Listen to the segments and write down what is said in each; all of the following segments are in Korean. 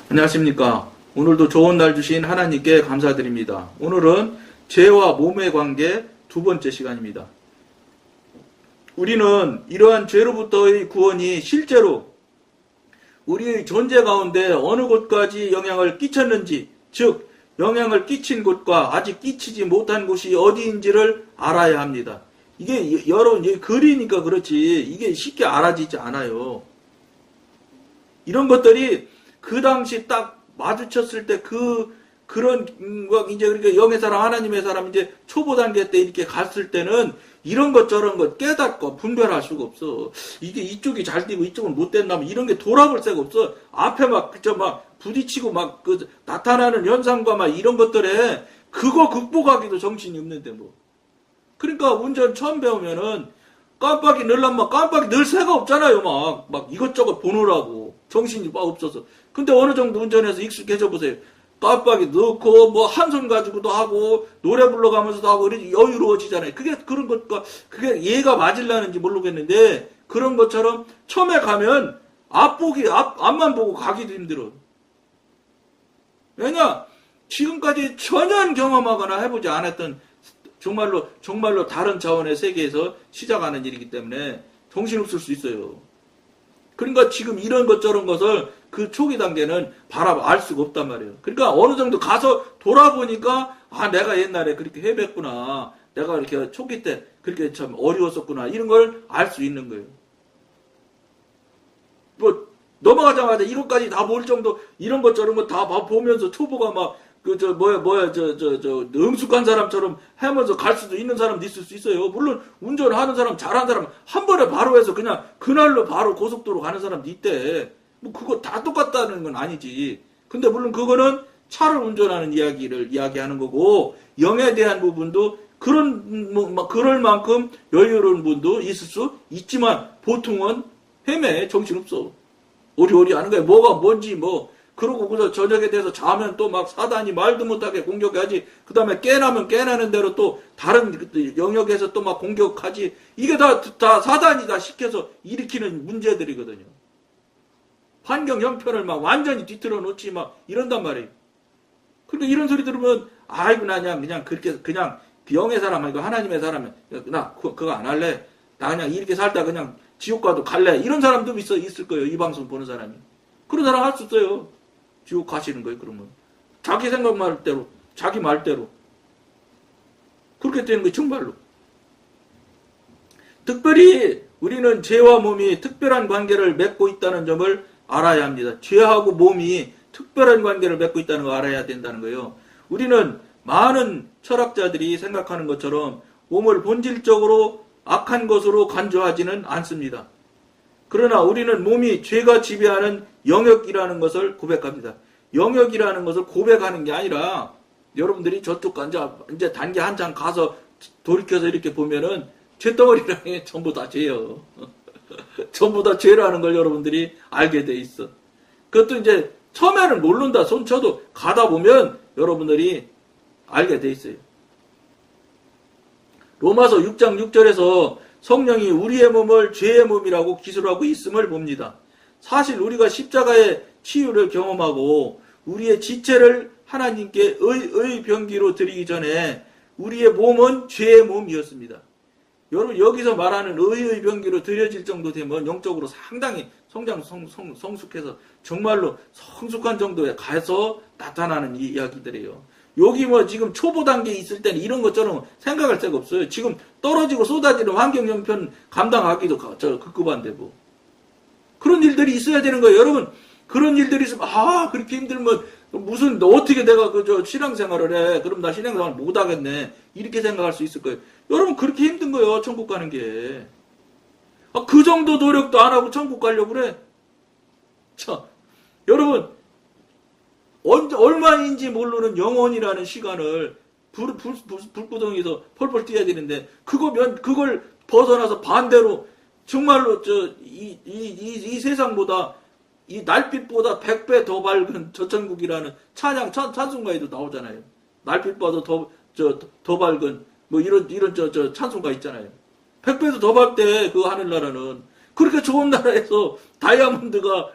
안녕하십니까. 오늘도 좋은 날 주신 하나님께 감사드립니다. 오늘은 죄와 몸의 관계 두 번째 시간입니다. 우리는 이러한 죄로부터의 구원이 실제로 우리의 존재 가운데 어느 곳까지 영향을 끼쳤는지, 즉 영향을 끼친 곳과 아직 끼치지 못한 곳이 어디인지를 알아야 합니다. 이게 여러분 글이니까 그렇지 이게 쉽게 알아지지 않아요. 이런 것들이 그 당시 딱 마주쳤을 때 그런 이제 그러니까 영의 사람 하나님의 사람 이제 초보 단계 때 이렇게 갔을 때는 이런 것 저런 것 깨닫고 분별할 수가 없어. 이게 이쪽이 잘 되고 이쪽은 못 된다면 이런 게 돌아볼 새가 없어. 앞에 막 부딪히고 막 나타나는 현상과 막 이런 것들에 그거 극복하기도 정신이 없는데 뭐. 그러니까 운전 처음 배우면은 깜빡이 넣으려면 깜빡이 넣을 새가 없잖아요. 막 이것저것 보느라고 정신이 막 없어서. 근데 어느 정도 운전해서 익숙해져 보세요. 깜빡이 넣고 뭐 한 손 가지고도 하고 노래 불러가면서도 하고 이러지 여유로워지잖아요. 그게 그런 것과 그게 얘가 맞으려는지 모르겠는데 그런 것처럼 처음에 가면 앞만 보고 가기도 힘들어. 왜냐? 지금까지 전혀 경험하거나 해보지 않았던 정말로 다른 차원의 세계에서 시작하는 일이기 때문에 정신없을 수 있어요. 그러니까 지금 이런 것 저런 것을 그 초기 단계는 알 수가 없단 말이에요. 그러니까 어느 정도 가서 돌아보니까 내가 옛날에 그렇게 해봤구나. 내가 이렇게 초기 때 그렇게 참 어려웠었구나. 이런 걸 알 수 있는 거예요. 뭐 넘어가자마자 이것까지 다 볼 정도 이런 것 저런 거 다 보면서 초보가 막 능숙한 사람처럼 하면서 갈 수도 있는 사람도 있을 수 있어요. 물론 운전하는 사람, 잘하는 사람 한 번에 바로 해서 그냥 그날로 바로 고속도로 가는 사람도 있대. 뭐 그거 다 똑같다는 건 아니지. 근데 물론 그거는 차를 운전하는 이야기를 이야기하는 거고 영에 대한 부분도 그럴 만큼 여유로운 분도 있을 수 있지만 보통은 헤매 정신없어. 오리오리 하는 거야. 뭐가 뭔지 뭐. 그러고 그래서 저녁에 돼서 자면 또 막 사단이 말도 못하게 공격하지. 그 다음에 깨나면 깨나는 대로 또 다른 영역에서 또 막 공격하지. 이게 다 사단이 다 시켜서 일으키는 문제들이거든요. 환경 형편을 막 완전히 뒤틀어 놓지 막 이런단 말이에요. 그러니까 이런 소리 들으면 아이고 나 그냥 그렇게 그냥 영의 사람 아니고 하나님의 사람은 나 그거 안 할래. 나 그냥 이렇게 살다 그냥 지옥 가도 갈래. 이런 사람도 있을 거예요. 이 방송 보는 사람이. 그런 사람 할 수 있어요. 지옥 가시는 거예요, 그러면. 자기 생각 말대로, 자기 말대로. 그렇게 되는 거예요, 정말로. 특별히 우리는 죄와 몸이 특별한 관계를 맺고 있다는 점을 알아야 합니다. 죄하고 몸이 특별한 관계를 맺고 있다는 걸 알아야 된다는 거예요. 우리는 많은 철학자들이 생각하는 것처럼 몸을 본질적으로 악한 것으로 간주하지는 않습니다. 그러나 우리는 몸이 죄가 지배하는 영역이라는 것을 고백합니다. 영역이라는 것을 고백하는 게 아니라 여러분들이 저쪽 이제 단계 한참 가서 돌이켜서 이렇게 보면은 죄덩어리라는 게 전부 다 죄예요. 전부 다 죄라는 걸 여러분들이 알게 돼 있어. 그것도 이제 처음에는 모른다 손 쳐도 가다 보면 여러분들이 알게 돼 있어요. 로마서 6장 6절에서 성령이 우리의 몸을 죄의 몸이라고 기술하고 있음을 봅니다. 사실 우리가 십자가의 치유를 경험하고 우리의 지체를 하나님께 의병기로 드리기 전에 우리의 몸은 죄의 몸이었습니다. 여러분 여기서 말하는 의병기로 드려질 정도 되면 영적으로 상당히 성숙해서 정말로 성숙한 정도에 가서 나타나는 이야기들이에요. 여기 지금 초보 단계에 있을 때는 이런 것처럼 생각할 새가 없어요. 지금 떨어지고 쏟아지는 환경 형편 감당하기도 급급한데 뭐. 그런 일들이 있어야 되는 거예요. 여러분, 그런 일들이 있으면, 그렇게 힘들면, 어떻게 내가 신앙생활을 해. 그럼 나 신앙생활 못하겠네. 이렇게 생각할 수 있을 거예요. 여러분, 그렇게 힘든 거예요. 천국 가는 게. 그 정도 노력도 안 하고 천국 가려고 그래. 여러분, 얼마인지 모르는 영혼이라는 시간을 불구덩이에서 펄펄 뛰어야 되는데, 그걸 벗어나서 반대로, 정말로, 이 세상보다, 이 날빛보다 100배 더 밝은 저 천국이라는 찬송가에도 나오잖아요. 날빛보다 더 밝은, 이런 찬송가 있잖아요. 100배도 더 밝대, 그 하늘나라는. 그렇게 좋은 나라에서 다이아몬드가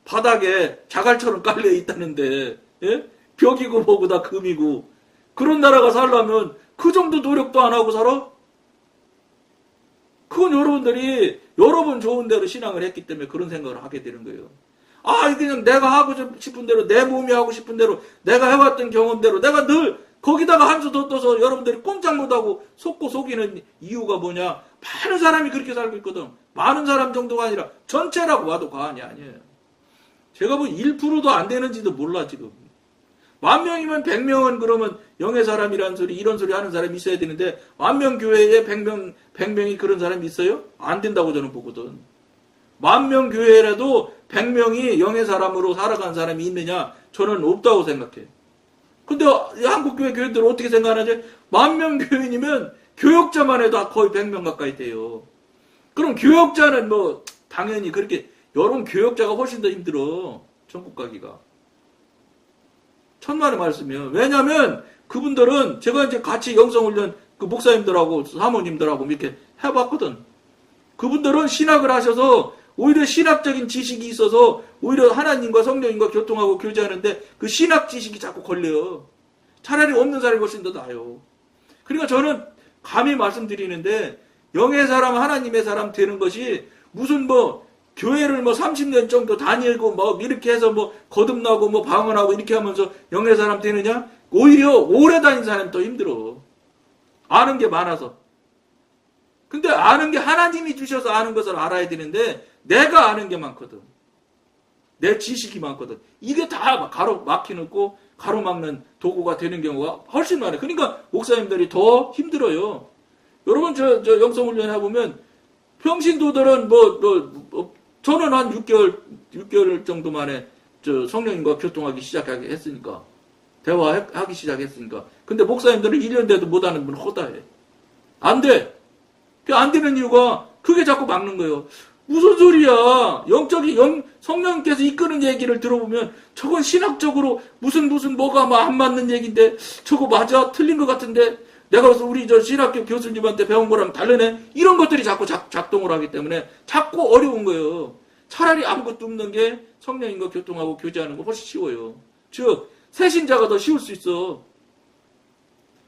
바닥에 자갈처럼 깔려 있다는데, 예? 벽이고 뭐고 다 금이고. 그런 나라가 살려면 그 정도 노력도 안 하고 살아? 그건 여러분들이 여러분 좋은 대로 신앙을 했기 때문에 그런 생각을 하게 되는 거예요. 아, 그냥 내가 하고 싶은 대로, 내 몸이 하고 싶은 대로, 내가 해왔던 경험대로, 내가 늘 거기다가 한 수 더 떠서 여러분들이 꼼짝 못하고 속고 속이는 이유가 뭐냐? 많은 사람이 그렇게 살고 있거든. 많은 사람 정도가 아니라 전체라고 봐도 과언이 아니에요. 제가 뭐 1%도 안 되는지도 몰라, 지금. 10,000명이면 100명은 그러면 영의 사람이라는 소리, 이런 소리 하는 사람이 있어야 되는데, 10,000 교회에 100명이 그런 사람이 있어요? 안 된다고 저는 보거든. 10,000 교회라도 100명이 영의 사람으로 살아간 사람이 있느냐? 저는 없다고 생각해. 근데 한국교회 교회들은 어떻게 생각하는지? 10,000 교인이면 교역자만 해도 거의 100명 가까이 돼요. 그럼 교역자는 뭐 당연히 그렇게 여론 교역자가 훨씬 더 힘들어. 천국 가기가. 천만의 말씀이요. 왜냐면 그분들은 제가 이제 같이 영성훈련 그 목사님들하고 사모님들하고 이렇게 해봤거든. 그분들은 신학을 하셔서 오히려 신학적인 지식이 있어서 오히려 하나님과 성령님과 교통하고 교제하는데 그 신학 지식이 자꾸 걸려요. 차라리 없는 사람이 훨씬 더 나아요. 그러니까 저는 감히 말씀드리는데 영의 사람, 하나님의 사람 되는 것이 무슨 뭐 교회를 뭐 30년 정도 다니고 뭐 이렇게 해서 뭐 거듭나고 뭐 방언하고 이렇게 하면서 영의 사람 되느냐? 오히려 오래 다닌 사람이 더 힘들어. 아는 게 많아서. 근데 아는 게 하나님이 주셔서 아는 것을 알아야 되는데 내가 아는 게 많거든. 내 지식이 많거든. 이게 다 가로막히고 가로막는 도구가 되는 경우가 훨씬 많아요. 그러니까 목사님들이 더 힘들어요. 여러분 저 영성훈련 해보면 평신도들은 저는 한 6개월 정도 만에 성령님과 교통하기 시작하게 했으니까. 대화하기 시작했으니까. 근데 목사님들은 1년 돼도 못하는 분은 허다해. 안 돼. 안 되는 이유가 그게 자꾸 막는 거예요. 무슨 소리야. 성령님께서 이끄는 얘기를 들어보면 저건 신학적으로 무슨 뭐가 안 맞는 얘기인데 저거 맞아? 틀린 것 같은데 내가 우리 신학교 교수님한테 배운 거랑 다르네? 이런 것들이 자꾸 작동을 하기 때문에 자꾸 어려운 거예요. 차라리 아무것도 없는 게 성령님과 교통하고 교제하는 거 훨씬 쉬워요. 즉 새신자가 더 쉬울 수 있어.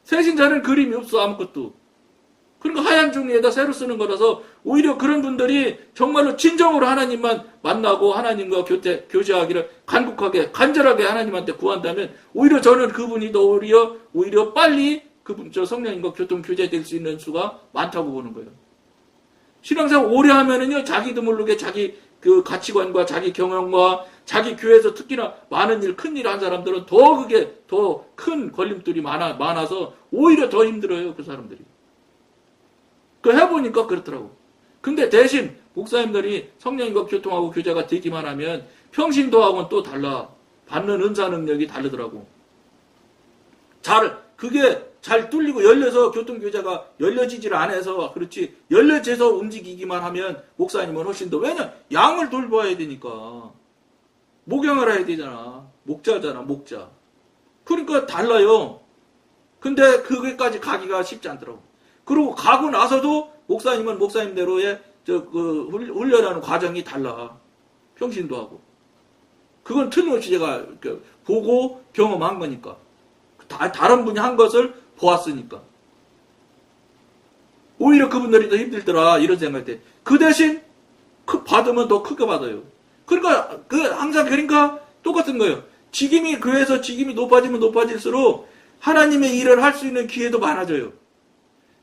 새신자는 그림이 없어 아무것도. 그러니까 하얀 종이에다 새로 쓰는 거라서 오히려 그런 분들이 정말로 진정으로 하나님만 만나고 하나님과 교제하기를 간곡하게 간절하게 하나님한테 구한다면 오히려 저는 그분이 더 오히려 빨리 성령님과 교통 교제될 수 있는 수가 많다고 보는 거예요. 신앙생활 오래 하면은요 자기도 모르게 자기 그 가치관과 자기 경험과 자기 교회에서 특히나 많은 일, 큰 일 한 사람들은 그게 더 큰 걸림돌이 많아서 오히려 더 힘들어요, 그 사람들이. 그 해보니까 그렇더라고. 근데 대신 목사님들이 성령님과 교통하고 교제가 되기만 하면 평신도하고는 또 달라. 받는 은사 능력이 다르더라고. 그게 잘 뚫리고 열려서 교통교제가 열려지질 않아서 그렇지 열려져서 움직이기만 하면 목사님은 훨씬 더 왜냐 양을 돌봐야 되니까 목양을 해야 되잖아. 목자잖아 목자. 그러니까 달라요. 근데 그게까지 가기가 쉽지 않더라고. 그리고 가고 나서도 목사님은 목사님대로의 훈련하는 과정이 달라. 평신도 하고. 그건 틀림없이 제가 보고 경험한 거니까. 다른 분이 한 것을 보았으니까. 오히려 그분들이 더 힘들더라. 이런 생각이 돼. 그 대신 받으면 더 크게 받아요. 그러니까 항상 똑같은 거예요. 교회에서 직임이 높아지면 높아질수록 하나님의 일을 할 수 있는 기회도 많아져요.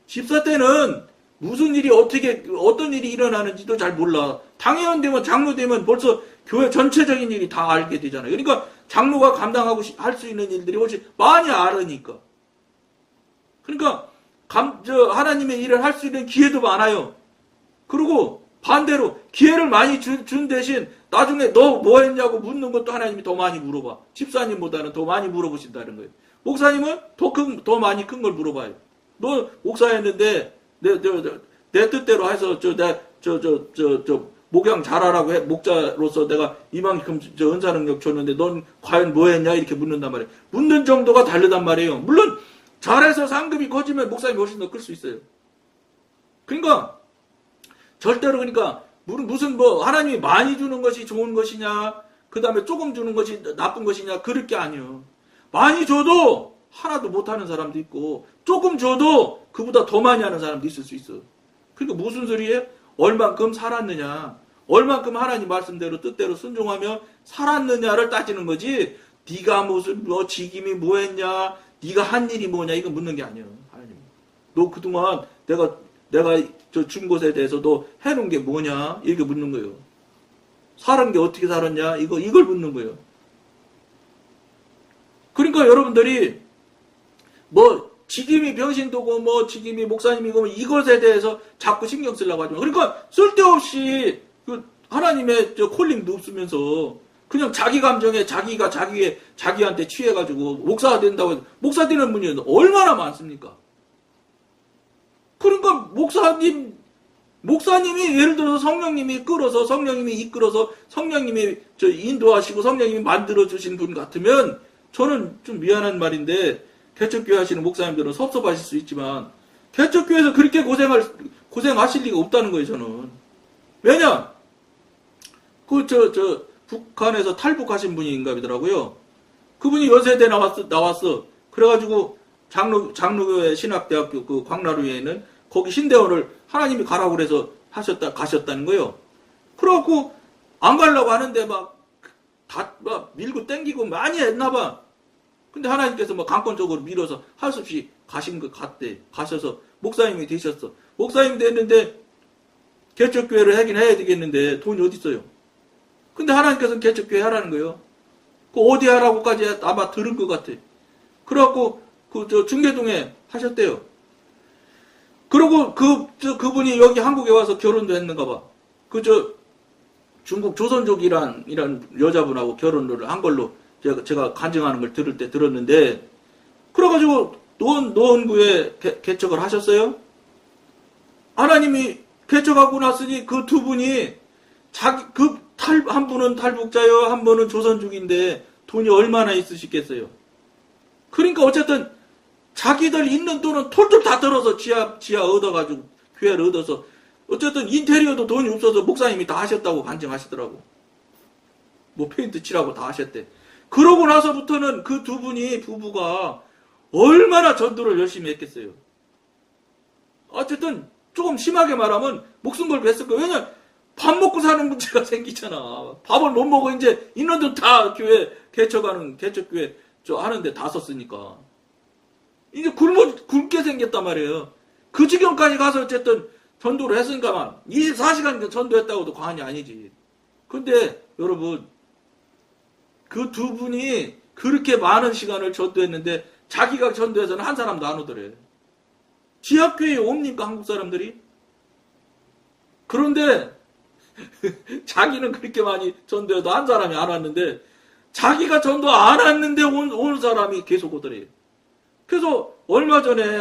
집사 때는 무슨 일이 어떤 일이 일어나는지도 잘 몰라. 당회원 되면 장로 되면 벌써 교회 전체적인 일이 다 알게 되잖아요. 그러니까 장로가 감당하고 할 수 있는 일들이 훨씬 많이 알으니까. 그러니까 하나님의 일을 할 수 있는 기회도 많아요. 그리고 반대로 기회를 많이 준 대신 나중에 너 뭐 했냐고 묻는 것도 하나님이 더 많이 물어봐. 집사님보다는 더 많이 물어보신다는 거예요. 목사님은 더 많이 큰 걸 물어봐요. 너 목사였는데 내 뜻대로 해서 목양 잘하라고 해 목자로서 내가 이만큼 은사 능력 줬는데 넌 과연 뭐 했냐 이렇게 묻는단 말이에요. 묻는 정도가 다르단 말이에요. 물론 잘해서 상급이 커지면 목사님이 훨씬 더 클 수 있어요. 그러니까 절대로 그러니까 무슨 뭐 하나님이 많이 주는 것이 좋은 것이냐, 그 다음에 조금 주는 것이 나쁜 것이냐, 그럴 게 아니에요. 많이 줘도 하나도 못하는 사람도 있고, 조금 줘도 그보다 더 많이 하는 사람도 있을 수 있어. 그러니까 무슨 소리예요? 얼만큼 살았느냐, 얼만큼 하나님 말씀대로 뜻대로 순종하며 살았느냐를 따지는 거지. 네가 무슨 뭐 직임이 뭐했냐, 네가 한 일이 뭐냐, 이거 묻는 게 아니에요. 하나님, 너 그동안 내가 저 준 것에 대해서 너 해놓은 게 뭐냐, 이렇게 묻는 거예요. 살은 게 어떻게 살았냐, 이걸 묻는 거예요. 그러니까 여러분들이 뭐 직임이 병신도고 뭐 직임이 목사님이고 뭐 이것에 대해서 자꾸 신경 쓰려고 하지 마. 그러니까 쓸데없이 그 하나님의 저 콜링도 없으면서 그냥 자기 감정에 자기한테 취해가지고 목사가 된다고 해서 목사 되는 분이 얼마나 많습니까? 그러니까 목사님이 예를 들어서 성령님이 끌어서, 성령님이 이끌어서, 성령님이 저 인도하시고 성령님이 만들어 주신 분 같으면 저는 좀 미안한 말인데 개척교회 하시는 목사님들은 섭섭하실 수 있지만 개척교회에서 그렇게 고생하실 리가 없다는 거예요. 저는. 왜냐? 북한에서 탈북하신 분인가 보더라고요. 그분이 연세대 나왔어. 그래가지고 장로교회 신학대학교 그 광나루에 있는 거기 신대원을 하나님이 가라고 그래서 가셨다는 거예요. 그래갖고 안 가려고 하는데 막 밀고 땡기고 많이 했나봐. 근데 하나님께서 막 강권적으로 밀어서 할 수 없이 가셔서 목사님이 되셨어. 목사님이 됐는데 개척교회를 하긴 해야 되겠는데 돈이 어디 있어요? 근데 하나님께서는 개척교회 하라는 거예요. 그 어디 하라고까지 아마 들은 것 같아. 그래갖고 중계동에 하셨대요. 그리고 그분이 여기 한국에 와서 결혼도 했는가 봐. 중국 조선족이란 여자분하고 결혼을 한 걸로 제가 간증하는 걸 들었는데, 그래가지고 노원구에 개척을 하셨어요. 하나님이 개척하고 났으니 그 두 분이 한 분은 탈북자요, 한 분은 조선족인데 돈이 얼마나 있으시겠어요. 그러니까 어쨌든 자기들 있는 돈은 톨톨 다 들어서 지하 얻어가지고 교회를 얻어서 어쨌든 인테리어도 돈이 없어서 목사님이 다 하셨다고 간증하시더라고. 뭐 페인트 칠하고 다 하셨대. 그러고 나서부터는 그 두 분이 부부가 얼마나 전도를 열심히 했겠어요. 어쨌든 조금 심하게 말하면 목숨 걸고 했을 거예요. 왜냐 밥 먹고 사는 문제가 생기잖아. 밥을 못 먹어 이제 있는 돈 다 교회 개척교회 하는데 다 썼으니까. 이제 굶게 생겼단 말이에요. 그 지경까지 가서 어쨌든 전도를 했으니까만 24시간 전도했다고도 과언이 아니지. 근데 여러분 그 두 분이 그렇게 많은 시간을 전도했는데 자기가 전도해서는 한 사람도 안 오더래. 지하교회에 옵니까 한국 사람들이? 그런데 자기는 그렇게 많이 전도해도 한 사람이 안 왔는데 자기가 전도 안 왔는데 온 사람이 계속 오더래요. 그래서 얼마 전에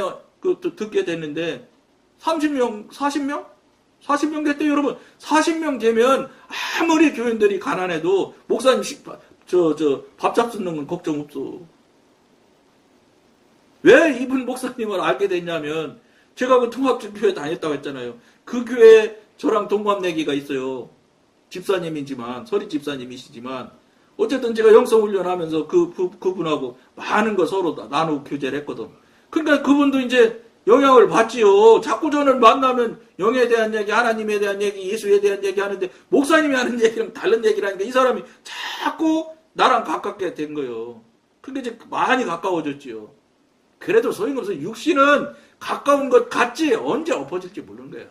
듣게 됐는데 30명, 40명? 40명 됐대 여러분. 40명 되면 아무리 교인들이 가난해도 목사님 밥 잡수는 건 걱정 없어. 왜 이분 목사님을 알게 됐냐면 제가 그 통합교회 다녔다고 했잖아요. 그 교회에 저랑 동갑내기가 있어요. 집사님이지만 서리 집사님이시지만 어쨌든 제가 영성훈련하면서 그분하고 많은 거 서로 나누고 교제를 했거든. 그러니까 그분도 이제 영향을 받지요. 자꾸 저를 만나면 영에 대한 얘기, 하나님에 대한 얘기, 예수에 대한 얘기 하는데 목사님이 하는 얘기랑 다른 얘기를 하니까 이 사람이 자꾸 나랑 가깝게 된 거예요. 그러니까 이제 많이 가까워졌지요. 그래도 소용없어. 육신은 가까운 것 같지 언제 엎어질지 모르는 거야.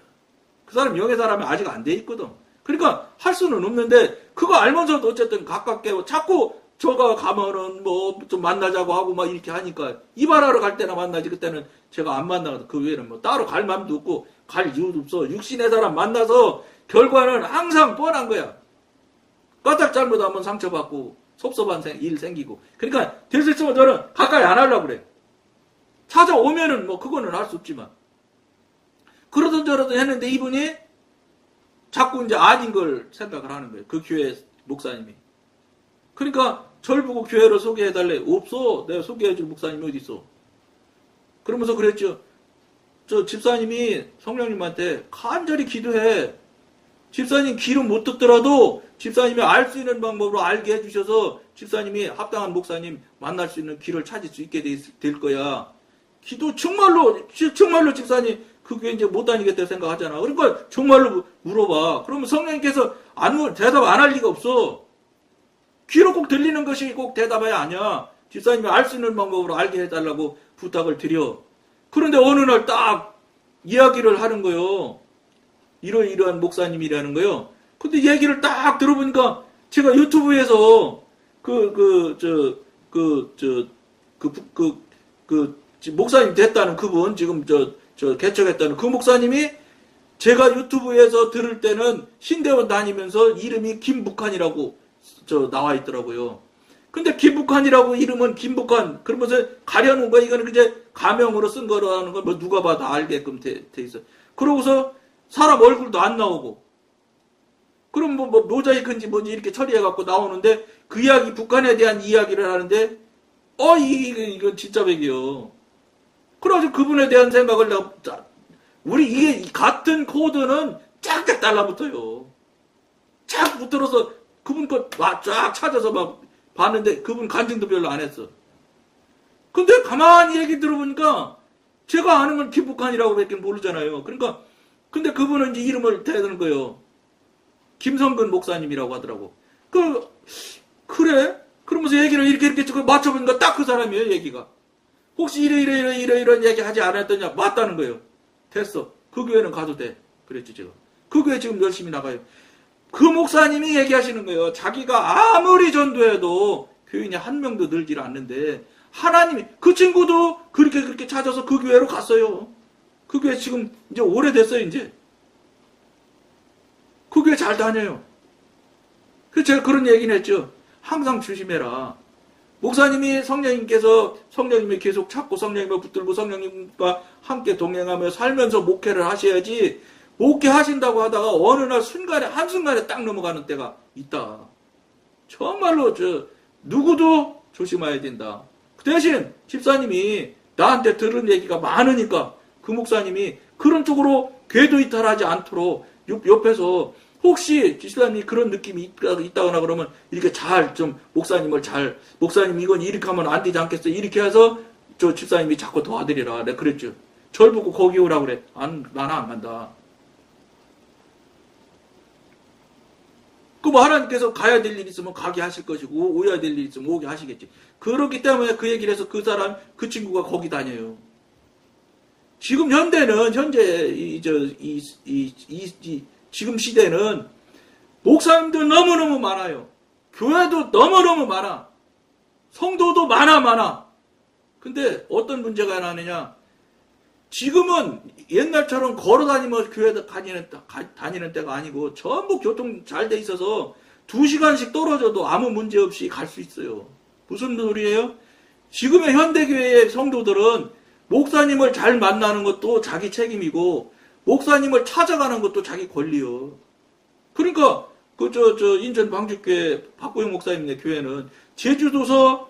그 사람 영의 사람이 아직 안 돼 있거든. 그러니까 할 수는 없는데 그거 알면서도 어쨌든 가깝게 자꾸 저가 가면은 뭐 좀 만나자고 하고 막 이렇게 하니까 이발하러 갈 때나 만나지. 그때는 제가 안 만나거든. 그 외에는 뭐 따로 갈 마음도 없고 갈 이유도 없어. 육신의 사람 만나서 결과는 항상 뻔한 거야. 까딱 잘못하면 상처받고 섭섭한 일 생기고. 그러니까 될 수 있으면 저는 가까이 안 하려고 그래. 찾아오면은 뭐 그거는 할 수 없지만. 그러던 저러던 했는데 이분이 자꾸 이제 아닌 걸 생각을 하는 거예요. 그 교회 목사님이. 그러니까 절 보고 교회를 소개해달래. 없어. 내가 소개해줄 목사님이 어디 있어. 그러면서 그랬죠. 저 집사님이 성령님한테 간절히 기도해. 집사님 귀로 못 듣더라도 집사님이 알 수 있는 방법으로 알게 해주셔서 집사님이 합당한 목사님 만날 수 있는 길을 찾을 수 있게 될 거야. 기도 정말로 집사님 그 교회 이제 못 다니겠다 생각하잖아. 그러니까 정말로 물어봐. 그러면 성령님께서 대답 안 할 리가 없어. 귀로 꼭 들리는 것이 꼭 대답이 아니야. 집사님이 알 수 있는 방법으로 알게 해달라고 부탁을 드려. 그런데 어느 날 딱 이야기를 하는 거요. 이러이러한 목사님이라는 거요. 근데 얘기를 딱 들어보니까 제가 유튜브에서 목사님 됐다는 그분, 지금 개척했다는 그 목사님이 제가 유튜브에서 들을 때는 신대원 다니면서 이름이 김북한이라고 나와 있더라고요. 근데 김북한이라고 이름은 김북한 그러면서 가려놓은 거야. 이거는 이제 가명으로 쓴 거라는 걸 뭐 누가 봐도 알게끔 돼 있어. 그러고서 사람 얼굴도 안 나오고. 그럼 뭐 모자이크인지 뭔지 이렇게 처리해갖고 나오는데 그 이야기, 북한에 대한 이야기를 하는데 이건 진짜 백이요. 그래가지고 그분에 대한 생각을 우리 이게 같은 코드는 쫙쫙 달라붙어요. 쫙 붙들어서 그분 거 쫙 찾아서 막 봤는데 그분 간증도 별로 안 했어. 근데 가만히 얘기 들어보니까 제가 아는 건 김북한이라고 밖에 모르잖아요. 그러니까 근데 그분은 이제 이름을 대는 거예요. 김성근 목사님이라고 하더라고. 그래? 그러면서 얘기를 이렇게 맞춰보니까 딱 그 사람이에요, 얘기가. 혹시 이런 얘기 하지 않았더냐? 맞다는 거예요. 됐어. 그 교회는 가도 돼. 그랬지, 제가. 그 교회 지금 열심히 나가요. 그 목사님이 얘기하시는 거예요. 자기가 아무리 전도해도 교인이 한 명도 늘질 않는데, 하나님이, 그 친구도 그렇게 찾아서 그 교회로 갔어요. 그 교회 지금 이제 오래됐어요, 이제. 그 교회 잘 다녀요. 그래서 제가 그런 얘기는 했죠. 항상 조심해라. 목사님이 성령님이 계속 찾고 성령님을 붙들고 성령님과 함께 동행하며 살면서 목회를 하셔야지, 목회하신다고 하다가 어느 날 한순간에 딱 넘어가는 때가 있다. 정말로 누구도 조심해야 된다. 그 대신 집사님이 나한테 들은 얘기가 많으니까 그 목사님이 그런 쪽으로 궤도 이탈하지 않도록 옆에서 혹시 집사님이 그런 느낌이 있다거나 그러면 이렇게 목사님 이건 이렇게 하면 안 되지 않겠어? 이렇게 해서 집사님이 자꾸 도와드리라. 내가 그랬죠. 절 보고 거기 오라고 그래. 나는 안 간다. 뭐 하나님께서 가야 될 일 있으면 가게 하실 것이고 오야 될 일 있으면 오게 하시겠지. 그렇기 때문에 그 얘기를 해서 그 친구가 거기 다녀요. 지금 지금 시대는 목사님도 너무너무 많아요. 교회도 너무너무 많아. 성도도 많아. 근데 어떤 문제가 나느냐? 지금은 옛날처럼 걸어다니면서 교회 다니는 때가 아니고 전부 교통 잘 돼 있어서 2시간씩 떨어져도 아무 문제 없이 갈 수 있어요. 무슨 소리예요? 지금의 현대교회의 성도들은 목사님을 잘 만나는 것도 자기 책임이고 목사님을 찾아가는 것도 자기 권리요. 그러니까 인천 방주교회 박고영 목사님네 교회는 제주도서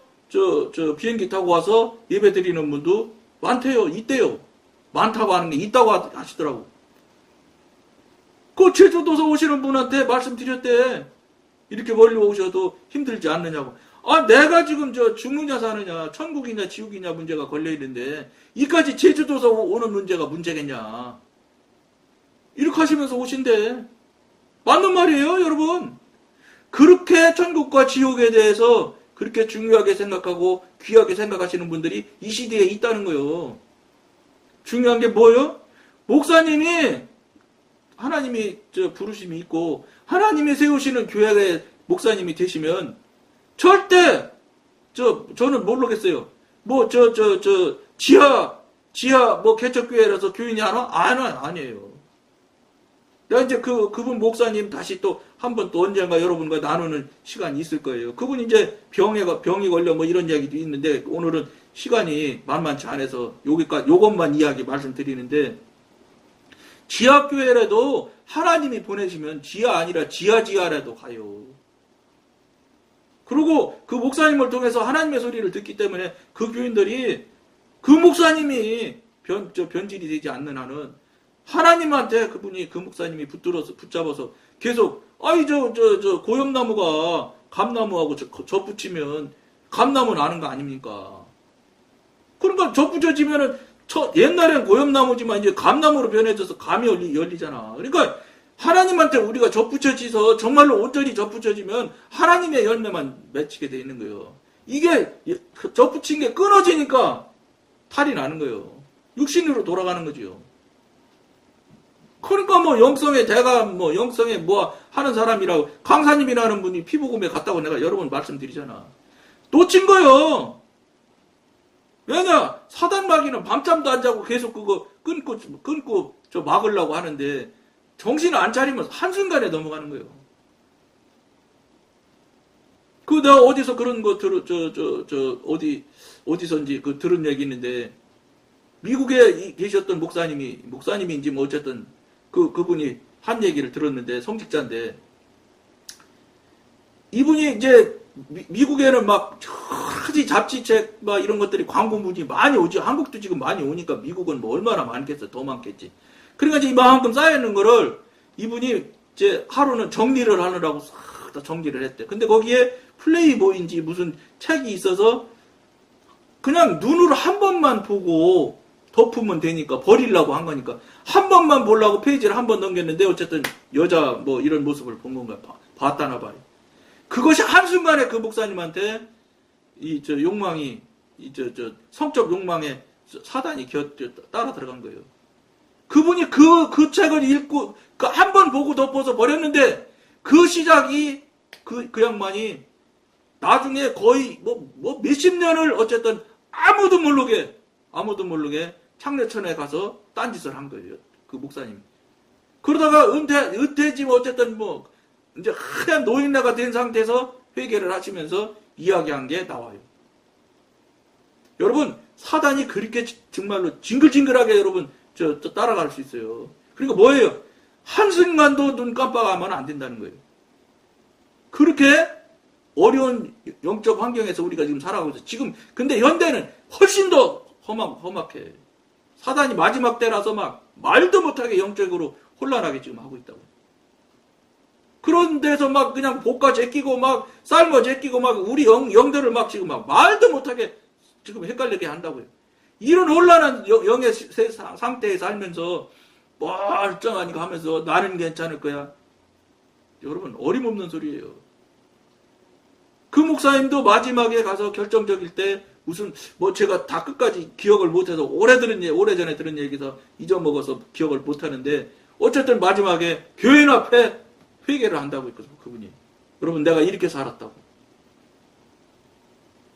비행기 타고 와서 예배 드리는 분도 많대요. 있대요. 많다고 하는 게 있다고 하시더라고. 그 제주도서 오시는 분한테 말씀드렸대. 이렇게 멀리 오셔도 힘들지 않느냐고. 내가 지금 죽느냐 사느냐, 천국이냐 지옥이냐 문제가 걸려있는데 이까지 제주도서 오는 문제가 문제겠냐. 이렇게 하시면서 오신대. 맞는 말이에요, 여러분. 그렇게 천국과 지옥에 대해서 그렇게 중요하게 생각하고 귀하게 생각하시는 분들이 이 시대에 있다는 거예요. 중요한 게 뭐예요? 목사님이 하나님이 부르심이 있고 하나님이 세우시는 교회의 목사님이 되시면 절대 저는 모르겠어요. 지하 개척교회라서 교인이 하나? 아니에요. 내가 이제 그분 목사님 다시 또 한 번 또 언젠가 여러분과 나누는 시간이 있을 거예요. 그분 이제 병이 걸려 뭐 이런 이야기도 있는데 오늘은 시간이 만만치 않아서 요것만 이야기 말씀드리는데 지하교회라도 하나님이 보내시면 지하 아니라 지하라도 가요. 그리고 그 목사님을 통해서 하나님의 소리를 듣기 때문에 그 교인들이 그 목사님이 변질이 되지 않는 한은 하나님한테 그분이 그 목사님이 붙잡아서 계속 고염나무가 감나무하고 접붙이면 감나무 나는 거 아닙니까? 그러니까 접붙여지면은 옛날엔 고염나무지만 이제 감나무로 변해져서 감이 열리잖아. 그러니까 하나님한테 우리가 접붙여져서 정말로 온전히 접붙여지면 하나님의 열매만 맺히게 돼 있는 거예요. 이게 접붙인 게 끊어지니까 탈이 나는 거예요. 육신으로 돌아가는 거지요. 그러니까 뭐 영성의 대감, 뭐 영성의 뭐 하는 사람이라고 강사님이라는 분이 피부검에 갔다고 내가 여러 번 말씀드리잖아. 놓친 거요. 왜냐? 사단 마귀는 밤잠도 안 자고 계속 그거 끊고 저 막으려고 하는데 정신을 안 차리면 한순간에 넘어가는 거예요. 내가 어디서 그런 거 어디선지 들은 얘기 있는데, 미국에 계셨던 목사님인지 뭐 어쨌든 그분이 한 얘기를 들었는데, 성직자인데, 이분이 이제 미국에는 막 여러 가지 잡지책 막 이런 것들이 광고문이 많이 오지. 한국도 지금 많이 오니까 미국은 뭐 얼마나 많겠어. 더 많겠지. 그러니까 이제 이만큼 쌓여있는 거를 이분이 이제 하루는 정리를 하느라고 싹 다 정리를 했대. 근데 거기에 플레이보이인지 무슨 책이 있어서 그냥 눈으로 한 번만 보고 덮으면 되니까, 버리려고 한 거니까 한 번만 보려고 페이지를 한 번 넘겼는데 어쨌든 여자 뭐 이런 모습을 본 건가 봤다나 봐요. 그것이 한순간에 그 목사님한테 욕망이 성적 욕망에 사단이 따라 들어간 거예요. 그분이 그 책을 읽고 한 번 보고 덮어서 버렸는데 그 시작이 그 양반이 나중에 거의 뭐 몇십 년을 어쨌든 아무도 모르게 창녀촌에 가서 딴짓을 한 거예요. 그 목사님. 그러다가 은퇴지 어쨌든 뭐 이제 하얀 노인네가 된 상태에서 회개를 하시면서 이야기한 게 나와요. 여러분, 사단이 그렇게 정말로 징글징글하게 여러분 따라갈 수 있어요. 그러니까 뭐예요? 한순간도 눈 깜빡하면 안 된다는 거예요. 그렇게 어려운 영적 환경에서 우리가 지금 살아가고 있어요. 지금 근데 현대는 훨씬 더 험악해. 사단이 마지막 때라서 막 말도 못하게 영적으로 혼란하게 지금 하고 있다고. 그런 데서 막 그냥 볶아 제끼고 막 삶아 제끼고 막 우리 영들을 막 지금 막 말도 못하게 지금 헷갈리게 한다고요. 이런 혼란한 영의 상태에 살면서 멀쩡하니까 하면서 나는 괜찮을 거야. 여러분, 어림없는 소리예요. 그 목사님도 마지막에 가서 결정적일 때 무슨 제가 다 끝까지 기억을 못해서 오래전에 들은 얘기에서 잊어먹어서 기억을 못하는데 어쨌든 마지막에 교인 앞에 회개를 한다고 했거든요. 그분이. 여러분, 내가 이렇게 살았다고.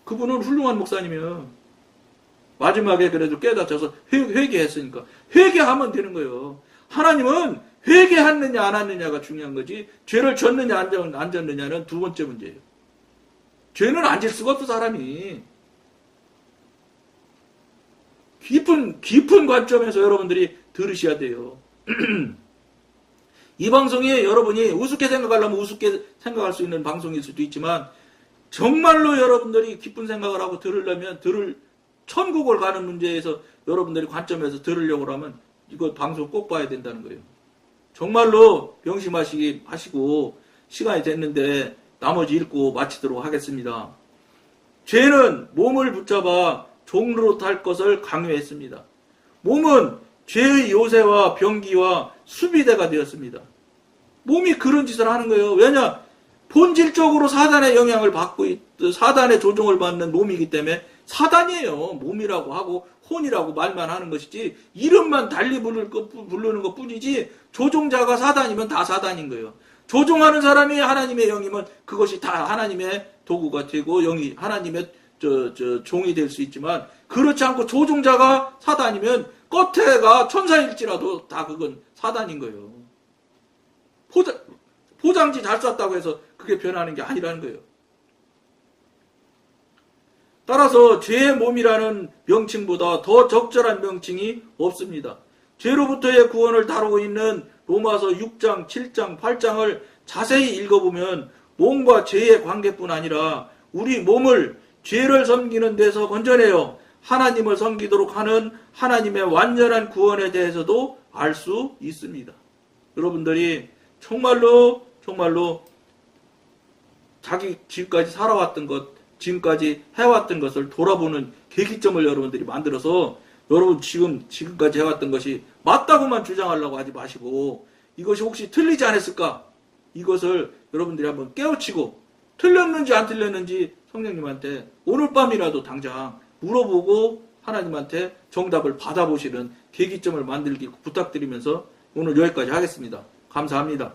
그분은 훌륭한 목사님이에요. 마지막에 그래도 깨닫춰서 회개했으니까 회개하면 되는 거예요. 하나님은 회개했느냐 안 했느냐가 중요한 거지 죄를 졌느냐 안 졌느냐는 두 번째 문제예요. 죄는 안 질 수가 없어, 사람이. 깊은 관점에서 여러분들이 들으셔야 돼요. 이 방송이 여러분이 우습게 생각하려면 우습게 생각할 수 있는 방송일 수도 있지만 정말로 여러분들이 깊은 생각을 하고 들으려면 천국을 가는 문제에서 여러분들이 관점에서 들으려고 하면 이거 방송 꼭 봐야 된다는 거예요. 정말로 명심하시고 시간이 됐는데 나머지 읽고 마치도록 하겠습니다. 죄는 몸을 붙잡아 종로로 탈 것을 강요했습니다. 몸은 죄의 요새와 병기와 수비대가 되었습니다. 몸이 그런 짓을 하는 거예요. 왜냐? 본질적으로 사단의 영향을 받고 사단의 조종을 받는 몸이기 때문에 사단이에요. 몸이라고 하고 혼이라고 말만 하는 것이지 이름만 달리 부르는 것 뿐이지 조종자가 사단이면 다 사단인 거예요. 조종하는 사람이 하나님의 영이면 그것이 다 하나님의 도구가 되고 영이 하나님의 종이 될 수 있지만 그렇지 않고 조종자가 사단이면 겉에가 천사일지라도 다 그건 사단인 거예요. 포장지 잘 쐈다고 해서 그게 변하는 게 아니라는 거예요. 따라서 죄의 몸이라는 명칭보다 더 적절한 명칭이 없습니다. 죄로부터의 구원을 다루고 있는 로마서 6장, 7장, 8장을 자세히 읽어보면 몸과 죄의 관계뿐 아니라 우리 몸을 죄를 섬기는 데서 건져내어 하나님을 섬기도록 하는 하나님의 완전한 구원에 대해서도 알 수 있습니다. 여러분들이 정말로 자기 지금까지 살아왔던 것, 지금까지 해왔던 것을 돌아보는 계기점을 여러분들이 만들어서 여러분 지금까지 해왔던 것이 맞다고만 주장하려고 하지 마시고 이것이 혹시 틀리지 않았을까? 이것을 여러분들이 한번 깨우치고 틀렸는지 안 틀렸는지 성령님한테 오늘 밤이라도 당장 물어보고 하나님한테 정답을 받아보시는 계기점을 만들기 부탁드리면서 오늘 여기까지 하겠습니다. 감사합니다.